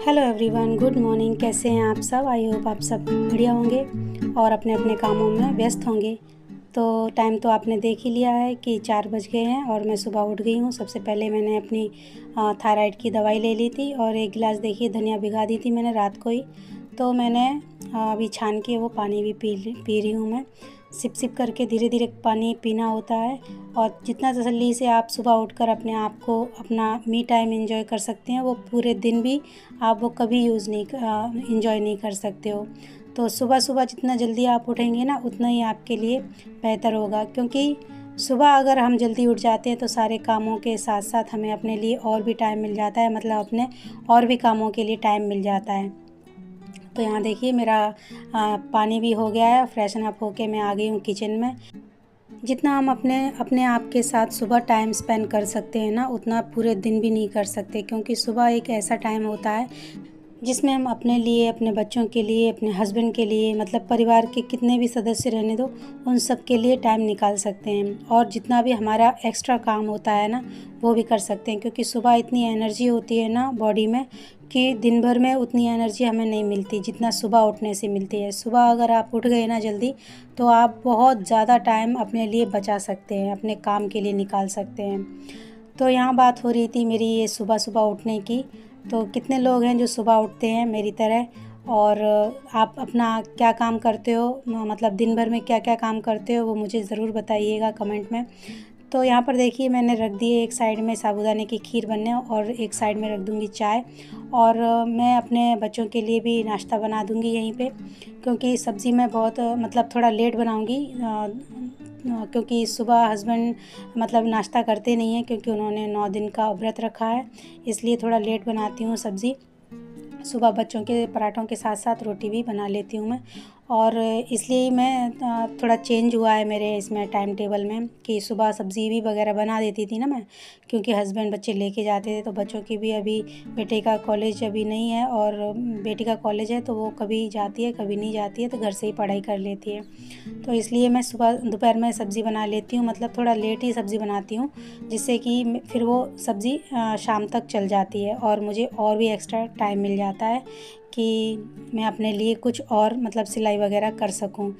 Hello everyone, good morning. कैसे हैं आप सब? आई होप आप सब बढ़िया होंगे और अपने अपने कामों में व्यस्त होंगे। तो टाइम तो आपने देख ही लिया है कि 4 बज गए हैं और मैं सुबह उठ गई हूँ। सबसे पहले मैंने अपनी थायराइड की दवाई ले ली थी और एक गिलास देखिए धनिया भिगा दी थी मैंने रात को ही। तो मैंने अभी छान के वो पानी भी पी रही हूँ मैं। सिप सिप करके धीरे धीरे पानी पीना होता है और जितना तसल्ली से आप सुबह उठकर अपने आप को अपना मी टाइम एंजॉय कर सकते हैं, वो पूरे दिन भी आप वो कभी एंजॉय नहीं कर सकते हो। तो सुबह सुबह जितना जल्दी आप उठेंगे ना, उतना ही आपके लिए बेहतर होगा, क्योंकि सुबह अगर हम जल्दी उठ जाते हैं तो सारे कामों के साथ साथ हमें अपने लिए और भी टाइम मिल जाता है, मतलब अपने और भी कामों के लिए टाइम मिल जाता है। तो यहाँ देखिए मेरा पानी भी हो गया है, फ्रेशन अप होके मैं आ गई हूँ किचन में। जितना हम अपने अपने आप के साथ सुबह टाइम स्पेंड कर सकते हैं ना, उतना पूरे दिन भी नहीं कर सकते, क्योंकि सुबह एक ऐसा टाइम होता है जिसमें हम अपने लिए, अपने बच्चों के लिए, अपने हस्बैंड के लिए, मतलब परिवार के कितने भी सदस्य रहने दो, उन सब के लिए टाइम निकाल सकते हैं। और जितना भी हमारा एक्स्ट्रा काम होता है ना, वो भी कर सकते हैं, क्योंकि सुबह इतनी एनर्जी होती है ना बॉडी में कि दिन भर में उतनी एनर्जी हमें नहीं मिलती जितना सुबह उठने से मिलती है। सुबह अगर आप उठ गए ना जल्दी, तो आप बहुत ज़्यादा टाइम अपने लिए बचा सकते हैं, अपने काम के लिए निकाल सकते हैं। तो यहाँ बात हो रही थी मेरी ये सुबह सुबह उठने की। तो कितने लोग हैं जो सुबह उठते हैं मेरी तरह, और आप अपना क्या काम करते हो, मतलब दिन भर में क्या क्या काम करते हो, वो मुझे ज़रूर बताइएगा कमेंट में। तो यहाँ पर देखिए मैंने रख दिए एक साइड में साबूदाने की खीर बनने, और एक साइड में रख दूँगी चाय। और मैं अपने बच्चों के लिए भी नाश्ता बना दूँगी यहीं पे, क्योंकि सब्ज़ी मैं बहुत मतलब थोड़ा लेट बनाऊँगी, क्योंकि सुबह हस्बैंड मतलब नाश्ता करते नहीं हैं, क्योंकि उन्होंने 9 दिन का व्रत रखा है, इसलिए थोड़ा लेट बनाती हूँ सब्ज़ी। सुबह बच्चों के पराठों के साथ साथ रोटी भी बना लेती हूँ मैं, और इसलिए मैं थोड़ा चेंज हुआ है मेरे इसमें टाइम टेबल में कि सुबह सब्ज़ी भी वगैरह बना देती थी ना मैं, क्योंकि हस्बैंड बच्चे लेके जाते थे। तो बच्चों की भी अभी, बेटे का कॉलेज अभी नहीं है और बेटी का कॉलेज है, तो वो कभी जाती है कभी नहीं जाती है, तो घर से ही पढ़ाई कर लेती है। तो इसलिए मैं सुबह दोपहर में सब्ज़ी बना लेती हूँ, मतलब थोड़ा लेट ही सब्ज़ी बनाती हूँ, जिससे कि फिर वो सब्ज़ी शाम तक चल जाती है और मुझे और भी एक्स्ट्रा टाइम मिल जाता है कि मैं अपने लिए कुछ और मतलब सिलाई वगैरह कर सकूं।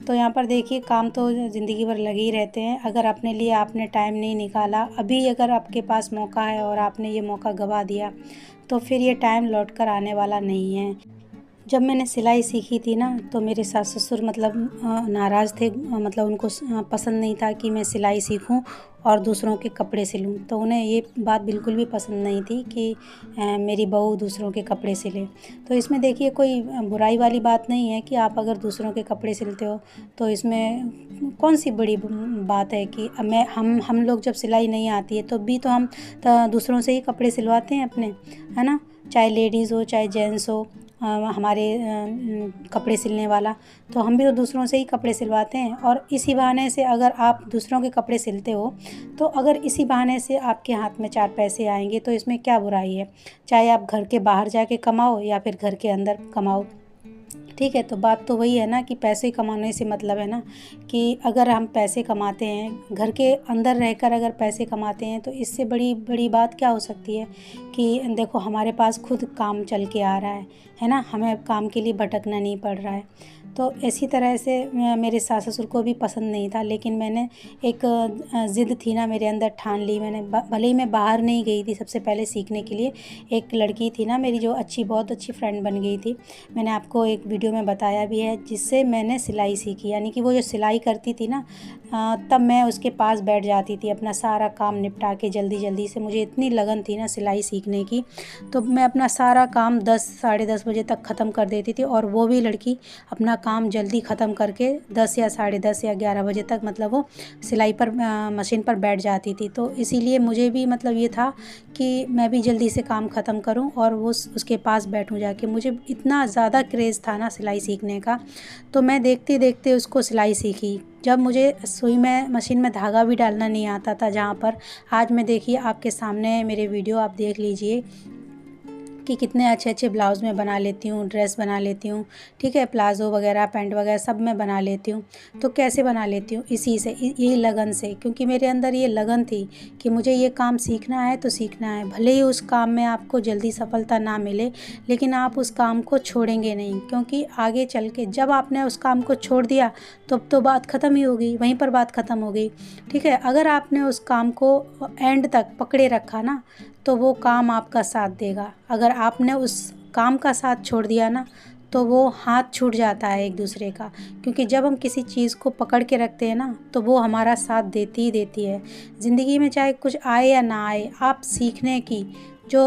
तो यहाँ पर देखिए काम तो ज़िंदगी भर लगे ही रहते हैं। अगर अपने लिए आपने टाइम नहीं निकाला, अभी अगर आपके पास मौका है और आपने ये मौका गंवा दिया, तो फिर ये टाइम लौट कर आने वाला नहीं है। जब मैंने सिलाई सीखी थी ना, तो मेरे सास ससुर मतलब नाराज़ थे, मतलब उनको पसंद नहीं था कि मैं सिलाई सीखूं और दूसरों के कपड़े सिलूं। तो उन्हें ये बात बिल्कुल भी पसंद नहीं थी कि मेरी बहू दूसरों के कपड़े सिले। तो इसमें देखिए कोई बुराई वाली बात नहीं है कि आप अगर दूसरों के कपड़े सिलते हो, तो इसमें कौन सी बड़ी बात है कि मैं हम लोग जब सिलाई नहीं आती है तो भी तो हम दूसरों से ही कपड़े सिलवाते हैं अपने, है ना? चाहे लेडीज़ हो चाहे जेंट्स हो, हमारे कपड़े सिलने वाला, तो हम भी तो दूसरों से ही कपड़े सिलवाते हैं। और इसी बहाने से अगर आप दूसरों के कपड़े सिलते हो, तो अगर इसी बहाने से आपके हाथ में 4 पैसे आएंगे, तो इसमें क्या बुराई है? चाहे आप घर के बाहर जाके कमाओ या फिर घर के अंदर कमाओ, ठीक है? तो बात तो वही है ना कि पैसे कमाने से मतलब है ना कि अगर हम पैसे कमाते हैं, घर के अंदर रहकर अगर पैसे कमाते हैं, तो इससे बड़ी बड़ी बात क्या हो सकती है कि देखो हमारे पास खुद काम चल के आ रहा है ना? हमें काम के लिए भटकना नहीं पड़ रहा है। तो इसी तरह से मेरे सास ससुर को भी पसंद नहीं था, लेकिन मैंने एक ज़िद थी ना मेरे अंदर, ठान ली मैंने। भले ही मैं बाहर नहीं गई थी सबसे पहले सीखने के लिए, एक लड़की थी ना मेरी जो बहुत अच्छी फ्रेंड बन गई थी, मैंने आपको एक वीडियो में बताया भी है, जिससे मैंने सिलाई सीखी। यानी कि वो जो सिलाई करती थी ना, तब मैं उसके पास बैठ जाती थी अपना सारा काम निपटा के जल्दी जल्दी से। मुझे इतनी लगन थी ना सिलाई सीखने की, तो मैं अपना सारा काम 10 साढ़े 10 बजे तक ख़त्म कर देती थी, और वो भी लड़की अपना काम जल्दी ख़त्म करके 10 या साढ़े 10 या 11 बजे तक मतलब वो सिलाई पर मशीन पर बैठ जाती थी। तो इसीलिए मुझे भी मतलब ये था कि मैं भी जल्दी से काम ख़त्म करूं और वो उसके पास बैठूं जाके। मुझे इतना ज़्यादा क्रेज़ था ना सिलाई सीखने का, तो मैं देखते देखते उसको सिलाई सीखी। जब मुझे सुई में मशीन में धागा भी डालना नहीं आता था, जहाँ पर आज मैं देखिए आपके सामने मेरे वीडियो आप देख लीजिए कि कितने अच्छे अच्छे ब्लाउज़ मैं बना लेती हूँ, ड्रेस बना लेती हूँ, ठीक है, प्लाज़ो वगैरह, पैंट वगैरह सब मैं बना लेती हूँ। तो कैसे बना लेती हूँ? इसी से, यही लगन से, क्योंकि मेरे अंदर ये लगन थी कि मुझे ये काम सीखना है तो सीखना है। भले ही उस काम में आपको जल्दी सफलता ना मिले, लेकिन आप उस काम को छोड़ेंगे नहीं, क्योंकि आगे चल के जब आपने उस काम को छोड़ दिया तब तो बात ख़त्म ही हो गई, वहीं पर बात ख़त्म हो गई, ठीक है। अगर आपने उस काम को एंड तक पकड़े रखा ना, तो वो काम आपका साथ देगा। अगर आपने उस काम का साथ छोड़ दिया ना, तो वो हाथ छूट जाता है एक दूसरे का, क्योंकि जब हम किसी चीज़ को पकड़ के रखते हैं ना, तो वो हमारा साथ देती ही देती है। ज़िंदगी में चाहे कुछ आए या ना आए, आप सीखने की जो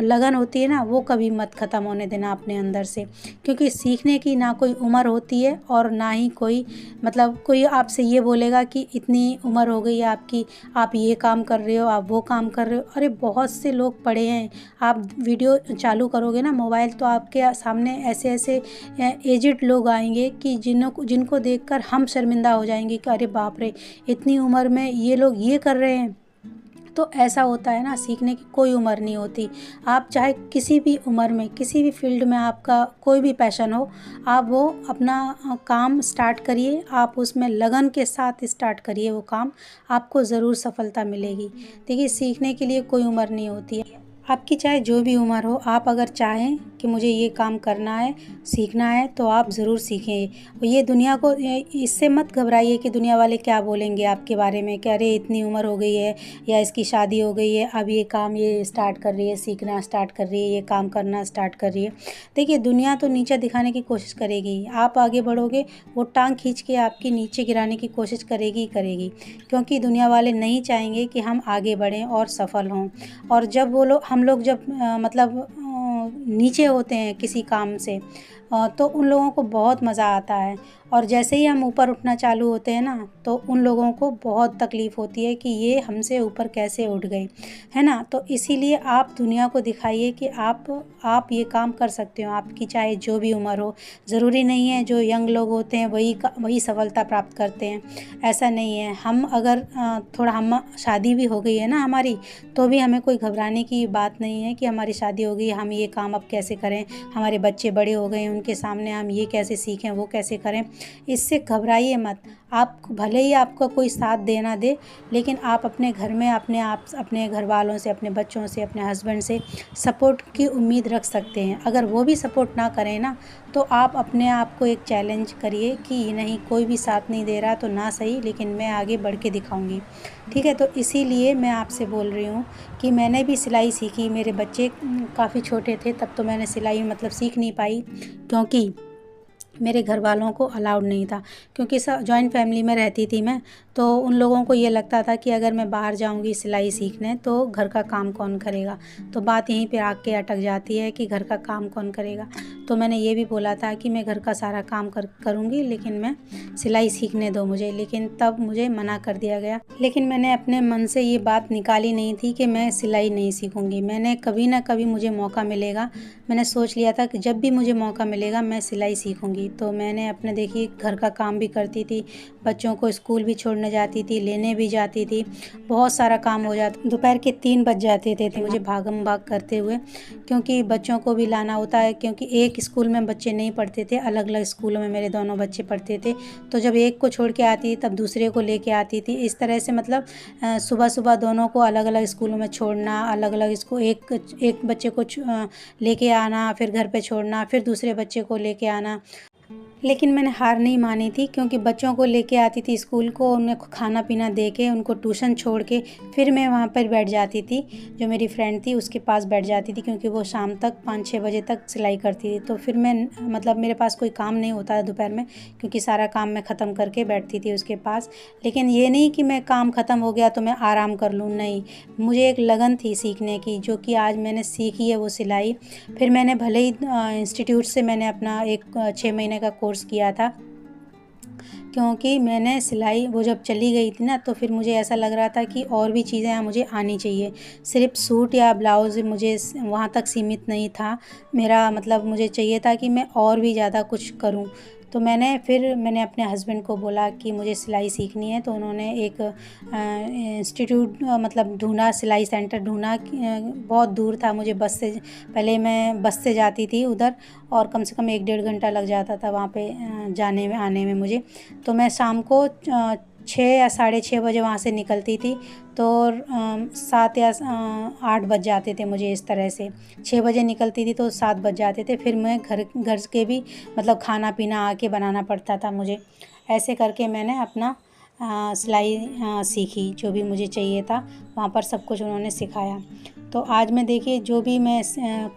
लगन होती है ना, वो कभी मत ख़त्म होने देना अपने अंदर से, क्योंकि सीखने की ना कोई उम्र होती है और ना ही कोई मतलब कोई आपसे ये बोलेगा कि इतनी उम्र हो गई है आपकी, आप ये काम कर रहे हो, आप वो काम कर रहे हो। अरे बहुत से लोग पढ़े हैं, आप वीडियो चालू करोगे ना मोबाइल, तो आपके सामने ऐसे ऐसे एजिड लोग आएंगे कि जिनको देखकर हम शर्मिंदा हो जाएंगे कि अरे बाप रे, इतनी उम्र में ये लोग ये कर रहे हैं। तो ऐसा होता है ना, सीखने की कोई उम्र नहीं होती। आप चाहे किसी भी उम्र में, किसी भी फील्ड में आपका कोई भी पैशन हो, आप वो अपना काम स्टार्ट करिए, आप उसमें लगन के साथ स्टार्ट करिए वो काम, आपको ज़रूर सफलता मिलेगी। देखिए, सीखने के लिए कोई उम्र नहीं होती है। आपकी चाहे जो भी उम्र हो, आप अगर चाहें कि मुझे ये काम करना है, सीखना है, तो आप ज़रूर सीखें। और ये दुनिया को इससे मत घबराइए कि दुनिया वाले क्या बोलेंगे आपके बारे में कि अरे इतनी उम्र हो गई है या इसकी शादी हो गई है, अब ये काम ये स्टार्ट कर रही है, सीखना स्टार्ट कर रही है, ये काम करना स्टार्ट कर रही है। देखिए, दुनिया तो नीचा दिखाने की कोशिश करेगी, आप आगे बढ़ोगे वो टांग खींच के आपकी नीचे गिराने की कोशिश करेगी ही करेगी, क्योंकि दुनिया वाले नहीं चाहेंगे कि हम आगे बढ़ें और सफल हों। और जब वो लोग हम लोग जब मतलब नीचे होते हैं किसी काम से, तो उन लोगों को बहुत मज़ा आता है, और जैसे ही हम ऊपर उठना चालू होते हैं ना, तो उन लोगों को बहुत तकलीफ़ होती है कि ये हमसे ऊपर कैसे उठ गई, है ना। तो इसीलिए आप दुनिया को दिखाइए कि आप ये काम कर सकते हो, आपकी चाहे जो भी उम्र हो। ज़रूरी नहीं है जो यंग लोग होते हैं वही सफलता प्राप्त करते हैं, ऐसा नहीं है। हम अगर थोड़ा हम शादी भी हो गई है ना हमारी, तो भी हमें कोई घबराने की बात नहीं है कि हमारी शादी हो गई, हम ये काम अब कैसे करें, हमारे बच्चे बड़े हो गए, उनके सामने हम ये कैसे सीखें, वो कैसे करें। इससे घबराइए मत। आप भले ही आपका कोई साथ दे ना दे, लेकिन आप अपने घर में अपने घर वालों से, अपने बच्चों से, अपने हस्बैंड से सपोर्ट की उम्मीद रख सकते हैं। अगर वो भी सपोर्ट ना करें ना, तो आप अपने आप को एक चैलेंज करिए कि नहीं, कोई भी साथ नहीं दे रहा तो ना सही, लेकिन मैं आगे बढ़ के दिखाऊंगी, ठीक है। तो इसीलिए मैं आपसे बोल रही हूँ कि मैंने भी सिलाई सीखी। मेरे बच्चे काफ़ी छोटे थे तब, तो मैंने सिलाई मतलब सीख नहीं पाई, क्योंकि मेरे घर वालों को अलाउड नहीं था, क्योंकि सब जॉइंट फैमिली में रहती थी मैं। तो उन लोगों को ये लगता था कि अगर मैं बाहर जाऊंगी सिलाई सीखने तो घर का काम कौन करेगा। तो बात यहीं पे आके अटक जाती है कि घर का काम कौन करेगा। तो मैंने ये भी बोला था कि मैं घर का सारा काम करूँगी, लेकिन मैं सिलाई सीखने दो मुझे, लेकिन तब मुझे मना कर दिया गया। लेकिन मैंने अपने मन से ये बात निकाली नहीं थी कि मैं सिलाई नहीं सीखूँगी। मैंने कभी ना कभी मुझे मौका मिलेगा, मैंने सोच लिया था कि जब भी मुझे मौका मिलेगा मैं सिलाई सीखूँगी। तो मैंने अपने देखिए घर का काम भी करती थी, बच्चों को स्कूल भी छोड़ने जाती थी, लेने भी जाती थी, बहुत सारा काम हो जाता। दोपहर के 3 बज जाते थे मुझे भागम भाग करते हुए, क्योंकि बच्चों को भी लाना होता है, क्योंकि एक स्कूल में बच्चे नहीं पढ़ते थे, अलग अलग स्कूलों में मेरे दोनों बच्चे पढ़ते थे। तो जब एक को छोड़ के आती तब दूसरे को लेके आती थी। इस तरह से मतलब सुबह सुबह दोनों को अलग अलग स्कूलों में छोड़ना, अलग अलग स्कूल, एक बच्चे को लेके आना, फिर घर पे छोड़ना, फिर दूसरे बच्चे को लेके आना। लेकिन मैंने हार नहीं मानी थी, क्योंकि बच्चों को लेके आती थी स्कूल को, उन्हें खाना पीना दे के, उनको ट्यूशन छोड़ के फिर मैं वहाँ पर बैठ जाती थी, जो मेरी फ्रेंड थी उसके पास बैठ जाती थी, क्योंकि वो शाम तक 5-6 बजे तक सिलाई करती थी। तो फिर मैं मतलब मेरे पास कोई काम नहीं होता दोपहर में, क्योंकि सारा काम मैं ख़त्म करके बैठती थी उसके पास। लेकिन ये नहीं कि मैं काम ख़त्म हो गया तो मैं आराम कर लूँ, नहीं, मुझे एक लगन थी सीखने की, जो कि आज मैंने सीखी है वो सिलाई। फिर मैंने भले ही इंस्टीट्यूट से मैंने अपना एक 6 महीने का कोर्स किया था, क्योंकि मैंने सिलाई वो जब चली गई थी ना, तो फिर मुझे ऐसा लग रहा था कि और भी चीज़ें मुझे आनी चाहिए। सिर्फ सूट या ब्लाउज़ मुझे वहाँ तक सीमित नहीं था मेरा, मतलब मुझे चाहिए था कि मैं और भी ज़्यादा कुछ करूँ, तो मैंने अपने हस्बैंड को बोला कि मुझे सिलाई सीखनी है। तो उन्होंने एक इंस्टीट्यूट मतलब ढूंढा, सिलाई सेंटर ढूंढा। बहुत दूर था, मुझे पहले मैं बस से जाती थी उधर, और कम से कम 1-1.5 घंटा लग जाता था वहाँ पे जाने में आने में मुझे। तो मैं शाम को 6 या 6:30 बजे वहाँ से निकलती थी, तो 7 या 8 बज जाते थे मुझे। इस तरह से 6 बजे निकलती थी तो 7 बज जाते थे। फिर मैं घर के भी मतलब खाना पीना आके बनाना पड़ता था मुझे। ऐसे करके मैंने अपना सिलाई सीखी। जो भी मुझे चाहिए था वहाँ पर सब कुछ उन्होंने सिखाया। तो आज मैं देखिए जो भी मैं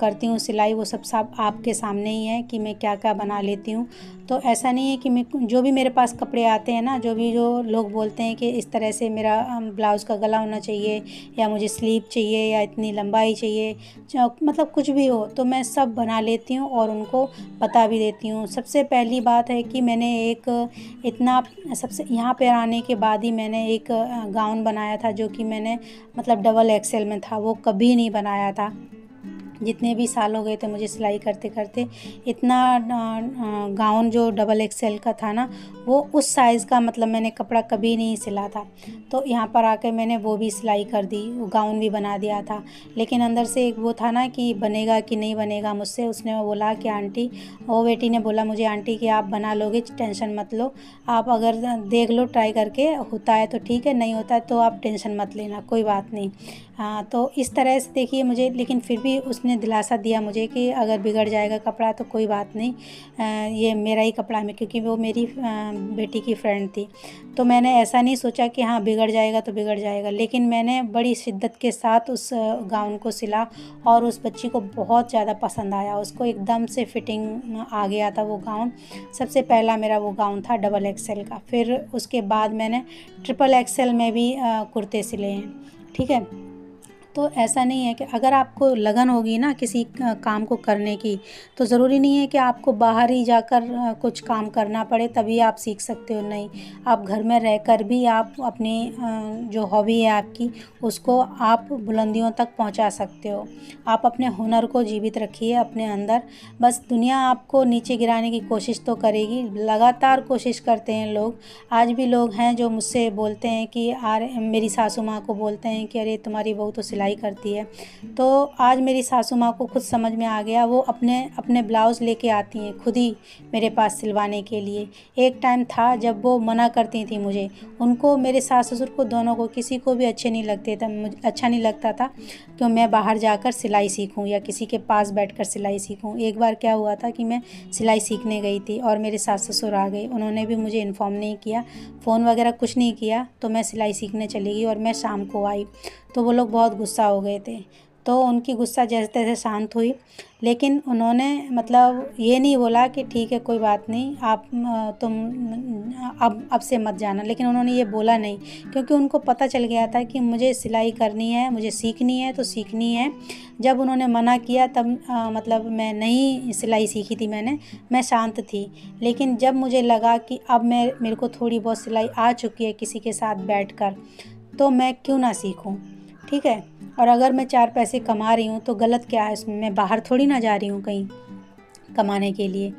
करती हूँ सिलाई, वो सब आपके सामने ही है कि मैं क्या क्या बना लेती हूँ। तो ऐसा नहीं है कि मैं जो भी मेरे पास कपड़े आते हैं ना, जो लोग बोलते हैं कि इस तरह से मेरा ब्लाउज़ का गला होना चाहिए, या मुझे स्लीव चाहिए, या इतनी लंबाई चाहिए, मतलब कुछ भी हो, तो मैं सब बना लेती हूँ और उनको बता भी देती हूँ। सबसे पहली बात है कि मैंने सबसे यहाँ पर आने के बाद ही मैंने एक गाउन बनाया था, जो कि मैंने मतलब डबल एक्सेल में था, वो कभी नहीं बनाया था। जितने भी साल हो गए थे मुझे सिलाई करते करते, इतना गाउन जो डबल एक्सेल का था ना, वो उस साइज़ का मतलब मैंने कपड़ा कभी नहीं सिला था। तो यहाँ पर आकर मैंने वो भी सिलाई कर दी, वो गाउन भी बना दिया था। लेकिन अंदर से एक वो था ना कि बनेगा कि नहीं बनेगा मुझसे। उसने बोला कि आंटी, वो बेटी ने बोला मुझे, आंटी कि आप बना लोगे, टेंशन मत लो, आप अगर देख लो ट्राई करके, होता है तो ठीक है, नहीं होता है तो आप टेंशन मत लेना, कोई बात नहीं। हाँ, तो इस तरह से देखिए मुझे, लेकिन फिर भी उसने दिलासा दिया मुझे कि अगर बिगड़ जाएगा कपड़ा तो कोई बात नहीं, ये मेरा ही कपड़ा है, क्योंकि वो मेरी बेटी की फ्रेंड थी। तो मैंने ऐसा नहीं सोचा कि हाँ बिगड़ जाएगा तो बिगड़ जाएगा, लेकिन मैंने बड़ी शिद्दत के साथ उस गाउन को सिला, और उस बच्ची को बहुत ज़्यादा पसंद आया। उसको एकदम से फिटिंग आ गया था वो गाउन। सबसे पहला मेरा वो गाउन था डबल एक्सेल का। फिर उसके बाद मैंने ट्रिपल एक्सेल में भी कुर्ते सिले हैं। ठीक है, तो ऐसा नहीं है कि अगर आपको लगन होगी ना किसी काम को करने की, तो ज़रूरी नहीं है कि आपको बाहर ही जाकर कुछ काम करना पड़े तभी आप सीख सकते हो। नहीं, आप घर में रहकर भी आप अपनी जो हॉबी है आपकी, उसको आप बुलंदियों तक पहुंचा सकते हो। आप अपने हुनर को जीवित रखिए अपने अंदर। बस दुनिया आपको नीचे गिराने की कोशिश तो करेगी, लगातार कोशिश करते हैं लोग। आज भी लोग हैं जो मुझसे बोलते हैं कि मेरी सासू माँ को बोलते हैं कि अरे तुम्हारी बहू तो सिलाई करती है। तो आज मेरी सासू माँ को खुद समझ में आ गया, वो अपने ब्लाउज़ लेके आती हैं खुद ही मेरे पास सिलवाने के लिए। एक टाइम था जब वो मना करती थी मुझे, उनको, मेरे सास ससुर को, दोनों को, किसी को भी अच्छे नहीं लगते थे, मुझे अच्छा नहीं लगता था कि मैं बाहर जाकर सिलाई सीखूं या किसी के पास बैठकर सिलाई सीखूं। एक बार क्या हुआ था कि मैं सिलाई सीखने गई थी और मेरे सास ससुर आ गए, उन्होंने भी मुझे इन्फॉर्म नहीं किया, फ़ोन वगैरह कुछ नहीं किया। तो मैं सिलाई सीखने चली गई और मैं शाम को आई, तो वो लोग बहुत गुस्सा हो गए थे। तो उनकी गुस्सा जैसे तैसे शांत हुई, लेकिन उन्होंने मतलब ये नहीं बोला कि ठीक है कोई बात नहीं, आप तुम अब से मत जाना। लेकिन उन्होंने ये बोला नहीं, क्योंकि उनको पता चल गया था कि मुझे सिलाई करनी है, मुझे सीखनी है तो सीखनी है। जब उन्होंने मना किया तब मतलब मैं नहीं सिलाई सीखी थी मैं शांत थी। लेकिन जब मुझे लगा कि अब मेरे को थोड़ी बहुत सिलाई आ चुकी है किसी के साथ बैठकर, तो मैं क्यों ना सीखूं। ठीक है, और अगर मैं 4 पैसे कमा रही हूँ तो गलत क्या है इसमें, मैं बाहर थोड़ी ना जा रही हूँ कहीं कमाने के लिए,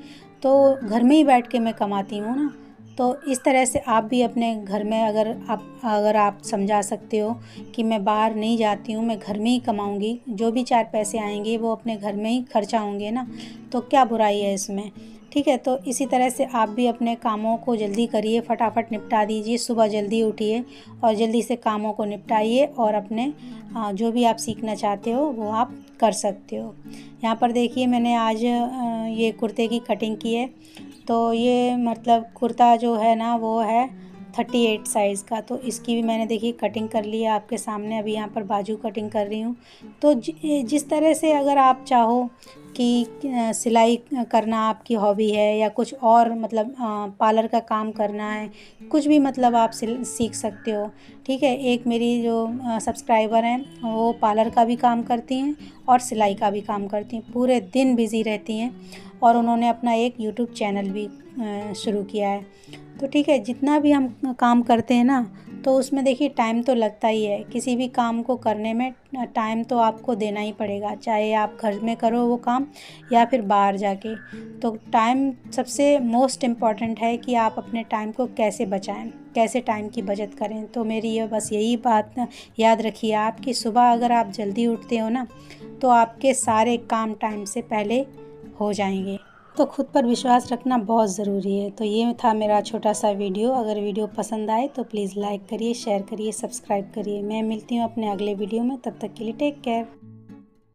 तो घर में ही बैठ के मैं कमाती हूँ ना। तो इस तरह से आप भी अपने घर में अगर आप समझा सकते हो कि मैं बाहर नहीं जाती हूँ, मैं घर में ही कमाऊँगी, जो भी 4 पैसे आएंगे वो अपने घर में ही खर्चा होंगे ना, तो क्या बुराई है इसमें। ठीक है, तो इसी तरह से आप भी अपने कामों को जल्दी करिए, फटाफट निपटा दीजिए, सुबह जल्दी उठिए और जल्दी से कामों को निपटाइए, और अपने जो भी आप सीखना चाहते हो वो आप कर सकते हो। यहाँ पर देखिए मैंने आज ये कुर्ते की कटिंग की है। तो ये मतलब कुर्ता जो है ना वो है 38 साइज़ का। तो इसकी भी मैंने देखिए कटिंग कर ली है आपके सामने। अभी यहाँ पर बाजू कटिंग कर रही हूँ। तो जिस तरह से अगर आप चाहो कि सिलाई करना आपकी हॉबी है, या कुछ और मतलब पार्लर का काम करना है, कुछ भी मतलब आप सीख सकते हो। ठीक है, एक मेरी जो सब्सक्राइबर हैं वो पार्लर का भी काम करती हैं और सिलाई का भी काम करती हैं, पूरे दिन बिज़ी रहती हैं, और उन्होंने अपना एक यूट्यूब चैनल भी शुरू किया है। तो ठीक है, जितना भी हम काम करते हैं ना तो उसमें देखिए टाइम तो लगता ही है। किसी भी काम को करने में टाइम तो आपको देना ही पड़ेगा, चाहे आप घर में करो वो काम या फिर बाहर जाके। तो टाइम सबसे मोस्ट इम्पॉर्टेंट है कि आप अपने टाइम को कैसे बचाएं, कैसे टाइम की बचत करें। तो मेरी ये बस यही बात याद रखिए आप कि सुबह अगर आप जल्दी उठते हो ना, तो आपके सारे काम टाइम से पहले हो जाएंगे। तो खुद पर विश्वास रखना बहुत ज़रूरी है। तो ये था मेरा छोटा सा वीडियो। अगर वीडियो पसंद आए तो प्लीज़ लाइक करिए, शेयर करिए, सब्सक्राइब करिए। मैं मिलती हूँ अपने अगले वीडियो में, तब तक के लिए टेक केयर।